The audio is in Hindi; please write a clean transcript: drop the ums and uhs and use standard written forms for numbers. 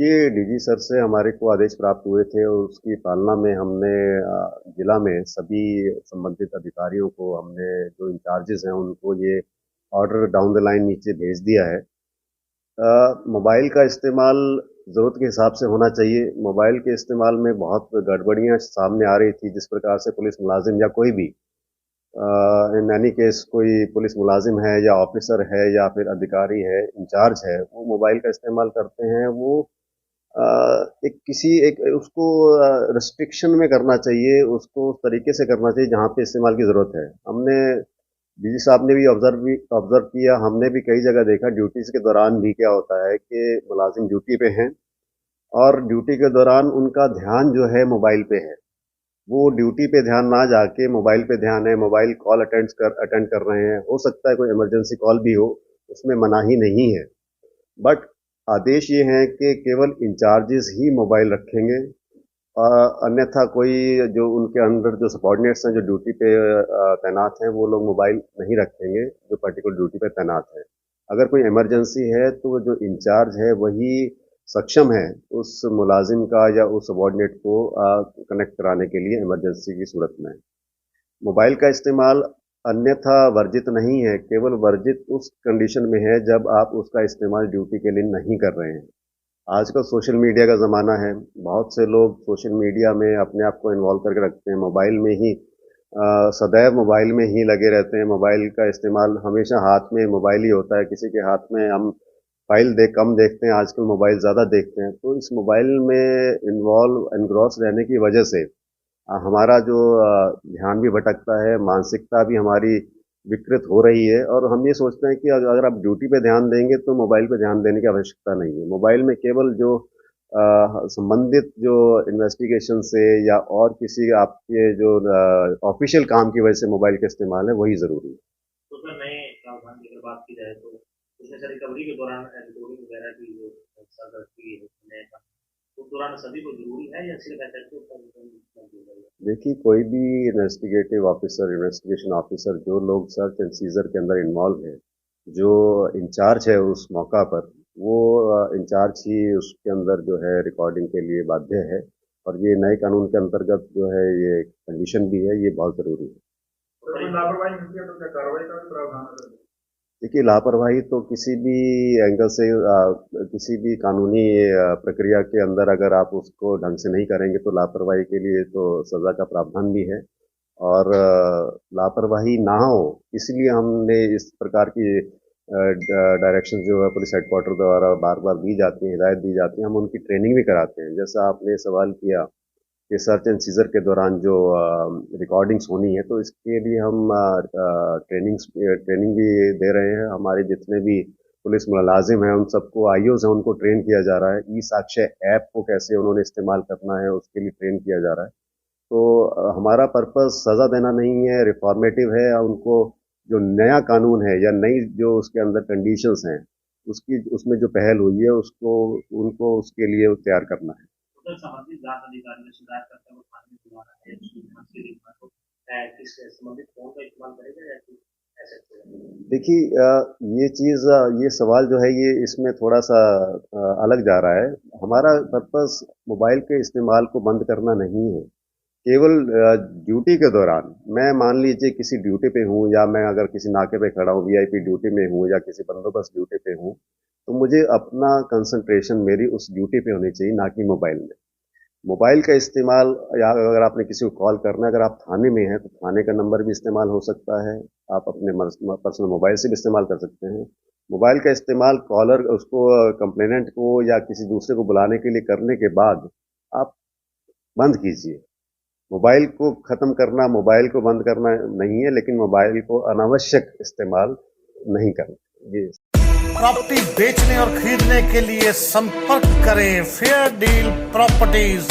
देखिए, डीजी सर से हमारे को आदेश प्राप्त हुए थे और उसकी पालना में हमने जिला में सभी संबंधित अधिकारियों को हमने जो इंचार्जेस हैं उनको ये ऑर्डर डाउन द लाइन नीचे भेज दिया है। मोबाइल का इस्तेमाल ज़रूरत के हिसाब से होना चाहिए। मोबाइल के इस्तेमाल में बहुत गड़बड़ियाँ सामने आ रही थी, जिस प्रकार से पुलिस मुलाजिम या कोई भी इन एनी केस कोई पुलिस मुलाजिम है या ऑफिसर है या फिर अधिकारी है, इंचार्ज है, वो मोबाइल का इस्तेमाल करते हैं। वो अ, एक उसको रिस्ट्रिक्शन में करना चाहिए, उसको उस तरीके से करना चाहिए जहाँ पे इस्तेमाल की ज़रूरत है। हमने डीजी साहब ने भी ऑब्जर्व किया, हमने भी कई जगह देखा ड्यूटीज़ के दौरान भी क्या होता है कि मुलाजिम ड्यूटी पे हैं और ड्यूटी के दौरान उनका ध्यान जो है मोबाइल पे है। वो ड्यूटी पे ध्यान ना जाके मोबाइल पे ध्यान है, मोबाइल कॉल अटेंड कर रहे हैं। हो सकता है कोई इमरजेंसी कॉल भी हो, उसमें मनाही नहीं है। बट आदेश ये हैं कि केवल इंचार्जेस ही मोबाइल रखेंगे। अन्यथा कोई जो उनके अंदर जो सबॉर्डिनेट्स हैं जो ड्यूटी पे तैनात हैं वो लोग मोबाइल नहीं रखेंगे जो पर्टिकुलर ड्यूटी पे तैनात हैं। अगर कोई इमरजेंसी है तो जो इंचार्ज है वही सक्षम है उस मुलाजिम का या उस सबॉर्डिनेट को कनेक्ट कराने के लिए इमरजेंसी की सूरत में। मोबाइल का इस्तेमाल अन्यथा वर्जित नहीं है, केवल वर्जित उस कंडीशन में है जब आप उसका इस्तेमाल ड्यूटी के लिए नहीं कर रहे हैं। आजकल सोशल मीडिया का ज़माना है, बहुत से लोग सोशल मीडिया में अपने आप को इन्वॉल्व करके रखते हैं, मोबाइल में ही सदैव मोबाइल में ही लगे रहते हैं। मोबाइल का इस्तेमाल हमेशा हाथ में मोबाइल ही होता है, किसी के हाथ में हम फाइल कम देखते हैं, आजकल मोबाइल ज़्यादा देखते हैं। तो इस मोबाइल में एनग्रॉस रहने की वजह से हमारा जो ध्यान भी भटकता है, मानसिकता भी हमारी विकृत हो रही है और हम ये सोचते हैं कि अगर आप ड्यूटी पे ध्यान देंगे तो मोबाइल पे ध्यान देने की आवश्यकता नहीं है। मोबाइल में केवल जो संबंधित जो इन्वेस्टिगेशन से या और किसी आपके जो ऑफिशियल काम की वजह से मोबाइल का इस्तेमाल है वही ज़रूरी है। तो सर नए प्रावधान की अगर बात की जाए तो उसमें सर रिकवरी के दौरान रिकॉर्डिंग वगैरह की जो सर की है उस दौरान सभी को जरूरी है या सिर्फ देखिए, कोई भी इन्वेस्टिगेटिव ऑफिसर, इन्वेस्टिगेशन ऑफिसर, जो लोग सर्च एंड सीजर के अंदर इन्वॉल्व है, जो इंचार्ज है उस मौका पर, वो इंचार्ज ही उसके अंदर जो है रिकॉर्डिंग के लिए बाध्य है और ये नए कानून के अंतर्गत जो है ये कंडीशन भी है, ये बहुत ज़रूरी है। लापरवाही होती है तो क्या कार्रवाई का प्रावधान है? देखिए, लापरवाही तो किसी भी एंगल से किसी भी कानूनी प्रक्रिया के अंदर अगर आप उसको ढंग से नहीं करेंगे तो लापरवाही के लिए तो सज़ा का प्रावधान भी है और लापरवाही ना हो इसलिए हमने इस प्रकार की डायरेक्शन जो है पुलिस हेडक्वार्टर द्वारा बार बार दी जाती हैं, हिदायत दी जाती है, हम उनकी ट्रेनिंग भी कराते हैं। जैसा आपने सवाल किया कि सर्च एंड सीजर के दौरान जो रिकॉर्डिंग्स होनी है तो इसके लिए हम ट्रेनिंग भी दे रहे हैं। हमारे जितने भी पुलिस मुलाजिम हैं उन सबको आईओज़ हैं उनको ट्रेन किया जा रहा है। ई साक्ष्य ऐप को कैसे उन्होंने इस्तेमाल करना है उसके लिए ट्रेन किया जा रहा है। तो हमारा पर्पस सज़ा देना नहीं है, रिफॉर्मेटिव है। उनको जो नया कानून है या नई जो उसके अंदर कंडीशंस हैं उसकी उसमें जो पहल हुई है उसको उनको उसके लिए तैयार करना है। संबंधित जांच अधिकारी ने शिकायत करते हुए थाने में बुलाना है उसकी जांच के लिए किस संबंधित फोन का इस्तेमाल करेगा या ऐसे? देखिए, ये सवाल जो है ये इसमें थोड़ा सा अलग जा रहा है। हमारा पर्पस मोबाइल के इस्तेमाल को बंद करना नहीं है। केवल ड्यूटी के दौरान मैं मान लीजिए किसी ड्यूटी पे हूँ या मैं अगर किसी नाके पे खड़ा हूँ, वीआईपी ड्यूटी में हूँ या किसी बंदोबस्त ड्यूटी पे हूँ, तो मुझे अपना कंसंट्रेशन मेरी उस ड्यूटी पे होनी चाहिए, ना कि मोबाइल में। मोबाइल का इस्तेमाल या अगर आपने किसी को कॉल करना है, अगर आप थाने में हैं तो थाने का नंबर भी इस्तेमाल हो सकता है। आप अपने पर्सनल मोबाइल से भी इस्तेमाल कर सकते हैं। मोबाइल का इस्तेमाल कॉलर उसको कंप्लेनेंट को या किसी दूसरे को बुलाने के लिए करने के बाद आप बंद कीजिए। मोबाइल को ख़त्म करना, मोबाइल को बंद करना नहीं है, लेकिन मोबाइल को अनावश्यक इस्तेमाल नहीं करना। जी। प्रॉपर्टी बेचने और खरीदने के लिए संपर्क करें फेयर डील प्रॉपर्टीज।